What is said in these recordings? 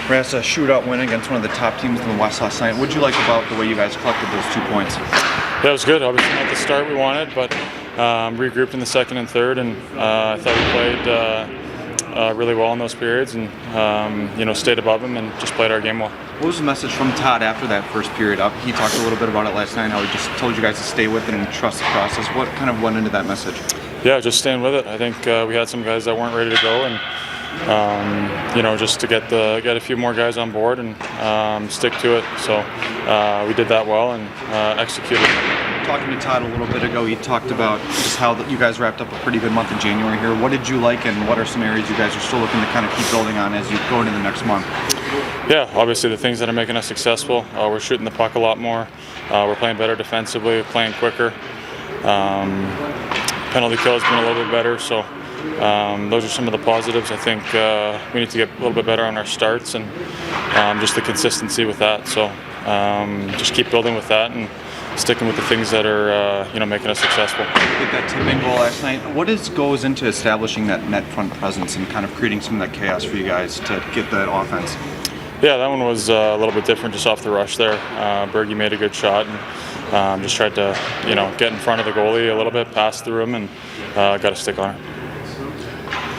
Ras, a shootout win against one of the top teams in the West last night. What did you like about the way you guys collected those 2 points? Yeah, it was good. Obviously not the start we wanted, but regrouped in the second and third, and I thought we played really well in those periods, and stayed above them and just played our game well. What was the message from Todd after that first period up? He talked a little bit about it last night, how he just told you guys to stay with it and trust the process. What kind of went into that message? Yeah, just staying with it. I think we had some guys that weren't ready to go, and just to get a few more guys on board and stick to it. So we did that well and executed. Talking to Todd a little bit ago, he talked about just how you guys wrapped up a pretty good month in January here. What did you like, and what are some areas you guys are still looking to kind of keep building on as you go into the next month? Yeah, obviously the things that are making us successful. We're shooting the puck a lot more. We're playing better defensively, playing quicker. Penalty kill has been a little bit better, so those are some of the positives. I think we need to get a little bit better on our starts and just the consistency with that. So just keep building with that and sticking with the things that are making us successful. With that tipping goal last night, what goes into establishing that net front presence and kind of creating some of that chaos for you guys to get that offense? Yeah, that one was a little bit different just off the rush there. Bergie made a good shot and just tried to get in front of the goalie a little bit, pass through him, and got a stick on it.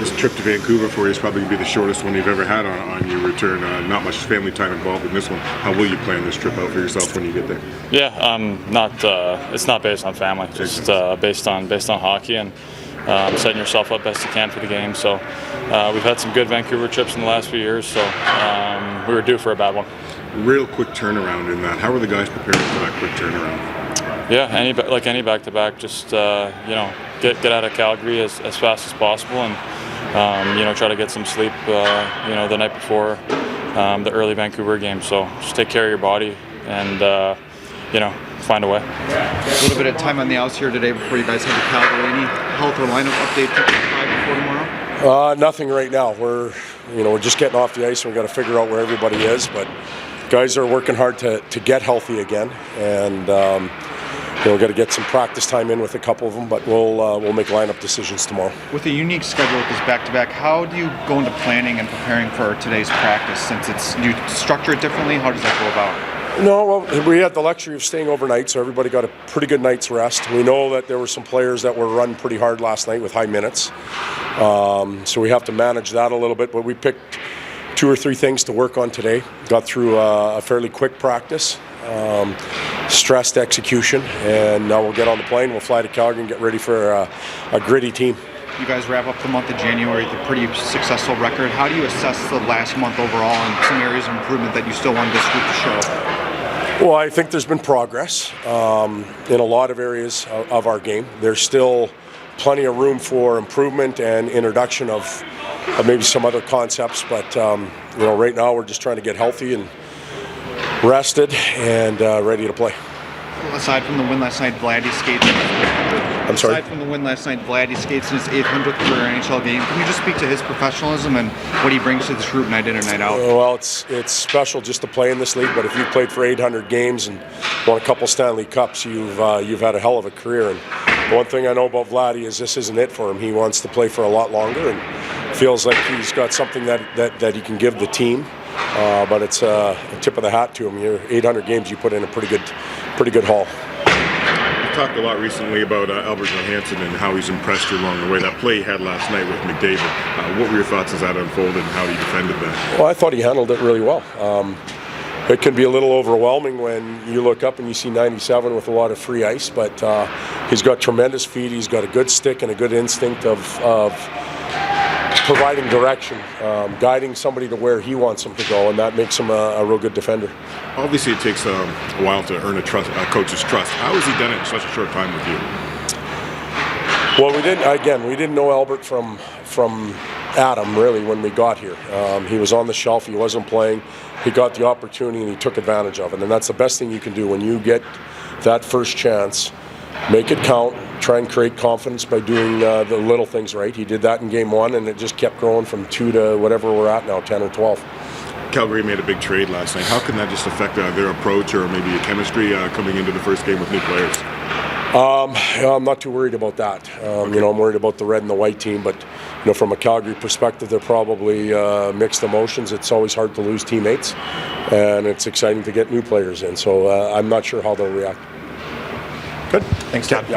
This trip to Vancouver for you is probably going to be the shortest one you've ever had on your return. Not much family time involved in this one. How will you plan this trip out for yourself when you get there? Yeah, it's not based on family, just based on hockey and setting yourself up best you can for the game. So we've had some good Vancouver trips in the last few years, so we were due for a bad one. Real quick turnaround in that. How are the guys prepared for that quick turnaround? Yeah, any back-to-back, just get out of Calgary as fast as possible, and try to get some sleep the night before the early Vancouver game. So just take care of your body and find a way. A little bit of time on the ice here today before you guys head to Calgary. Any health or lineup update before tomorrow? Nothing right now. We're just getting off the ice and we've got to figure out where everybody is, but guys are working hard to get healthy again, and we've got to get some practice time in with a couple of them, but we'll make lineup decisions tomorrow. With a unique schedule with this back-to-back, how do you go into planning and preparing for today's practice? Since you structure it differently, how does that go about? No, well, we had the luxury of staying overnight, so everybody got a pretty good night's rest. We know that there were some players that were run pretty hard last night with high minutes, so we have to manage that a little bit, but we picked 2 or 3 things to work on today. Got through a fairly quick practice, stressed execution, and now we'll get on the plane, we'll fly to Calgary and get ready for a gritty team. You guys wrap up the month of January with a pretty successful record. How do you assess the last month overall and some areas of improvement that you still want this group to show? Well, I think there's been progress in a lot of areas of our game. There's still plenty of room for improvement and introduction of maybe some other concepts, but right now we're just trying to get healthy and rested and ready to play. Aside from the win last night, Vladdy skates. I'm sorry? Aside from the win last night, Vladdy skates in his 800th career NHL game. Can you just speak to his professionalism and what he brings to this group night in or night out? Well, it's special just to play in this league, but if you've played for 800 games and won a couple Stanley Cups, you've had a hell of a career. And the one thing I know about Vladdy is this isn't it for him. He wants to play for a lot longer and feels like he's got something that he can give the team. But it's a tip of the hat to him. Your 800 games, you put in a pretty good haul. We've talked a lot recently about Albert Johansson and how he's impressed you along the way. That play he had last night with McDavid, what were your thoughts as that unfolded and how he defended that? Well, I thought he handled it really well. It can be a little overwhelming when you look up and you see 97 with a lot of free ice, but he's got tremendous feet. He's got a good stick and a good instinct of providing direction, guiding somebody to where he wants them to go, and that makes him a real good defender. Obviously, it takes a while to earn a coach's trust. How has he done it in such a short time with you? Well, we didn't know Albert from Adam really when we got here. He was on the shelf. He wasn't playing. He got the opportunity and he took advantage of it, and that's the best thing you can do when you get that first chance. Make it count. Try and create confidence by doing the little things right. He did that in game 1, and it just kept growing from 2 to whatever we're at now, 10 or 12. Calgary made a big trade last night. How can that just affect their approach or maybe a chemistry coming into the first game with new players? I'm not too worried about that. I'm worried about the red and the white team, but from a Calgary perspective, they're probably mixed emotions. It's always hard to lose teammates, and it's exciting to get new players in. So I'm not sure how they'll react. Good. Thanks, Todd. Yeah.